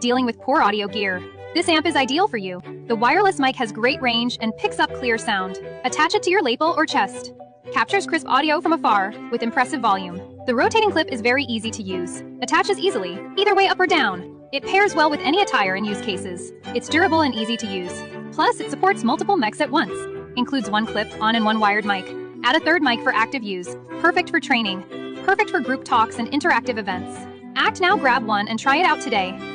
dealing with poor audio gear? This amp is ideal for you. The wireless mic has great range and picks up clear sound. Attach it to your lapel or chest. Captures crisp audio from afar with impressive volume. The rotating clip is very easy to use. Attaches easily, either way up or down. It pairs well with any attire and use cases. It's durable and easy to use. Plus, it supports multiple mics at once. Includes one clip-on and one wired mic. Add a third mic for active use. Perfect for training. Perfect for group talks and interactive events. Act now, grab one and try it out today.